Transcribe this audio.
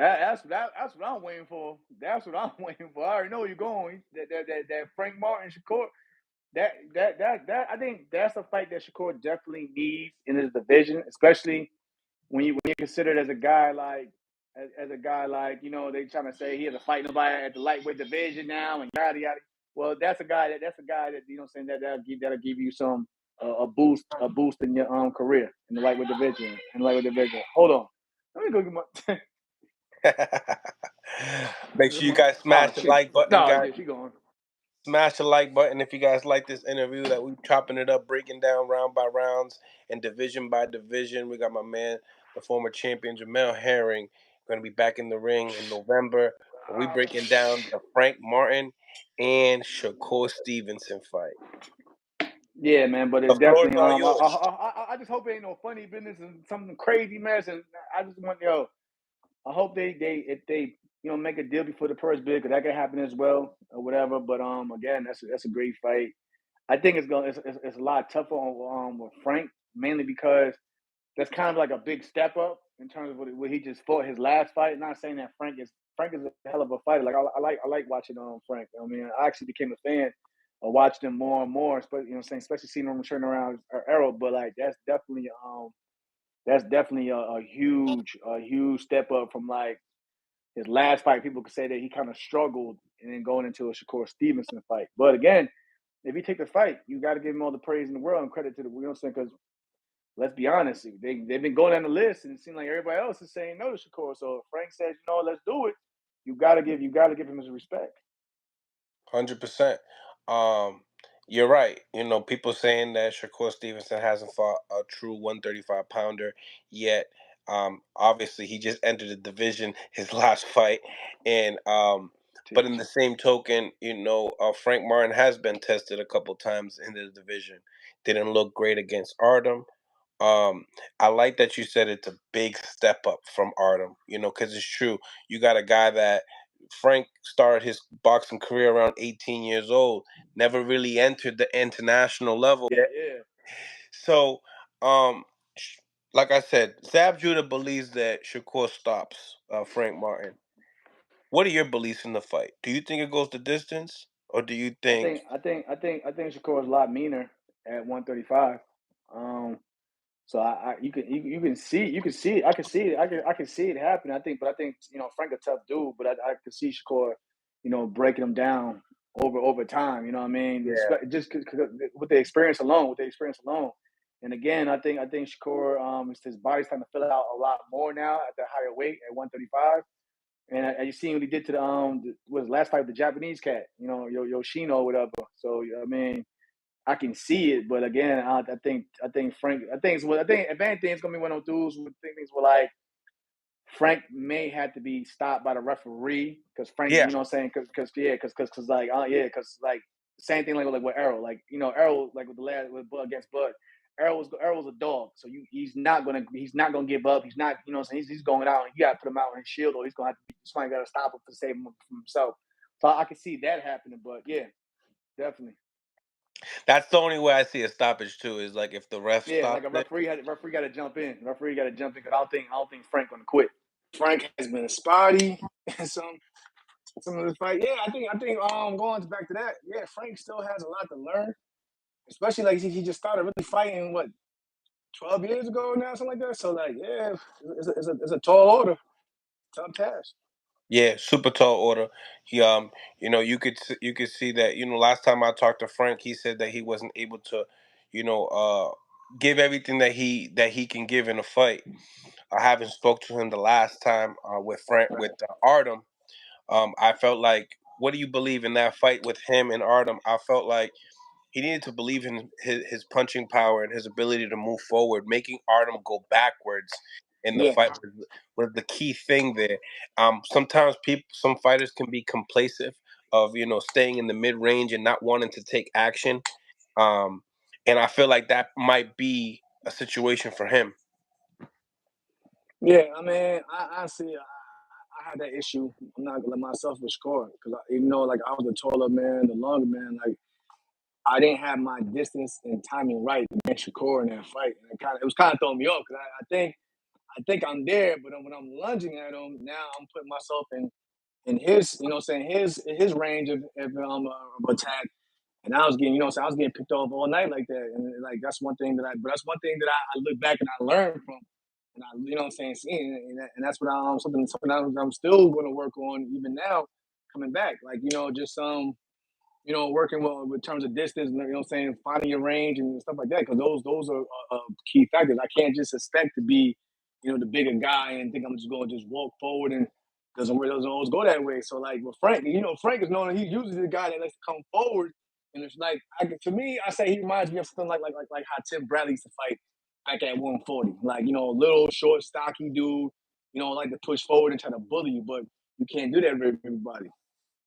That's what I'm waiting for. That's what I'm waiting for. I already know where you're going. That Frank Martin Shakur. That I think that's a fight that Shakur definitely needs in his division, especially when you consider it as a guy like as a guy like they trying to say he has to fight nobody at the lightweight division now and yada yada. Well, that's a guy that saying that'll give you some a boost in your career in the lightweight division Hold on, let me go get my. Make sure you guys smash the like button, No, guys. yeah, she going. Smash the like button if you guys like this interview that we chopping it up, breaking down round by rounds and division by division. We got my man, the former champion Jamel Herring, going to be back in the ring in November. We breaking down the Frank Martin and Shakur Stevenson fight. Yeah, man, but The it floor is definitely all I, yours. I just hope it ain't no funny business and something crazy mess. And I just want I hope they if they make a deal before the purse bid, because that could happen as well or whatever. But again, that's a great fight. I think it's a lot tougher on with Frank, mainly because that's kind of like a big step up in terms of what he just fought his last fight. Not saying that Frank is a hell of a fighter. Like I like watching Frank. I mean, I actually became a fan of watching him more and more. Especially seeing him turn around Arrow. But like that's definitely a huge step up from like his last fight. People could say that he kind of struggled and then going into a Shakur Stevenson fight. But again, if you take the fight, you got to give him all the praise in the world and credit to because let's be honest, they've been going down the list and it seems like everybody else is saying no to Shakur. So if Frank says, let's do it, you gotta give him his respect. 100%. Um, you're right. People saying that Shakur Stevenson hasn't fought a true 135 pounder yet. Obviously, he just entered the division his last fight, and but in the same token, Frank Martin has been tested a couple times in the division. Didn't look great against Artem. I like that you said it's a big step up from Artem. Because it's true. You got a guy that Frank started his boxing career around 18 years old. Never really entered the international level yet. Yeah. So, um, like I said, Zab Judah believes that Shakur stops Frank Martin. What are your beliefs in the fight? Do you think it goes the distance, or do you I think? think I think I think I think Shakur is a lot meaner at 135. Um, so you can see it. I can see it. I can see it happen. But I think Frank a tough dude, but I can see Shakur, breaking him down over time. You know what I mean? Yeah, Just with the experience alone, And again, I think Shakur his body's starting to fill out a lot more now at the higher weight at 135. And you seen what he did to was last fight with the Japanese cat, Yoshino or whatever. So I mean, I can see it, but again, I think Frank, I think if anything, it's gonna be one of those dudes who things were like Frank may have to be stopped by the referee because Frank, yeah, you know what I'm saying? Because like same thing like with Errol, like Errol like with the last with Bud against Bud. Errol's a dog, so he's not gonna give up. He's not, what I'm saying, he's going out and you gotta put him out on his shield, or he's gonna have to somebody gotta stop him to save him from himself. So I can see that happening, but yeah, definitely. that's the only way I see a stoppage too. Is like if the ref Yeah, stops like a it. referee got to jump in. Referee got to jump in because I don't think Frank gonna quit. Frank has been spotty in some of his fight. Yeah, I think going back to that. Yeah, Frank still has a lot to learn, especially like he just started really fighting 12 years ago now, something like that. So like, yeah, it's a tall order, tough task. Yeah, super tall order. He you could see that, last time I talked to Frank, he said that he wasn't able to, you know, give everything that he can give in a fight. I haven't spoke to him the last time with Frank with Artem. I felt like, what do you believe in that fight with him and Artem? I felt like he needed to believe in his punching power and his ability to move forward. Making Artem go backwards in the Yeah, fight was the key thing there. Sometimes some fighters can be complacent of staying in the mid range and not wanting to take action. Um, and I feel like that might be a situation for him. yeah. I mean, I see. I had that issue. I'm not gonna let myself score because even though like I was the taller man, the longer man, like I didn't have my distance and timing right against Shakur in that fight. And it was kind of throwing me off because I think I think I'm there, but when I'm lunging at him, now I'm putting myself in his, you know, what I'm saying his range of attack. And I was getting, you know, so I was getting picked off all night like that, and like that's one thing that I look back and I learned from, and I, you know, what I'm saying, seeing, and that's what something I'm still going to work on even now, coming back, like you know, just you know, working with terms of distance, you know what I'm saying, finding your range and stuff like that, because those are key factors. I can't just expect to be, you know, the bigger guy and think I'm just going to just walk forward and doesn't always go that way. So like with Frank, you know, Frank is known, he uses the guy that likes to come forward, and it's like to me, I say he reminds me of something like how Tim Bradley used to fight back at 140, like you know, little short, stocky dude, you know, like to push forward and try to bully you, but you can't do that with everybody.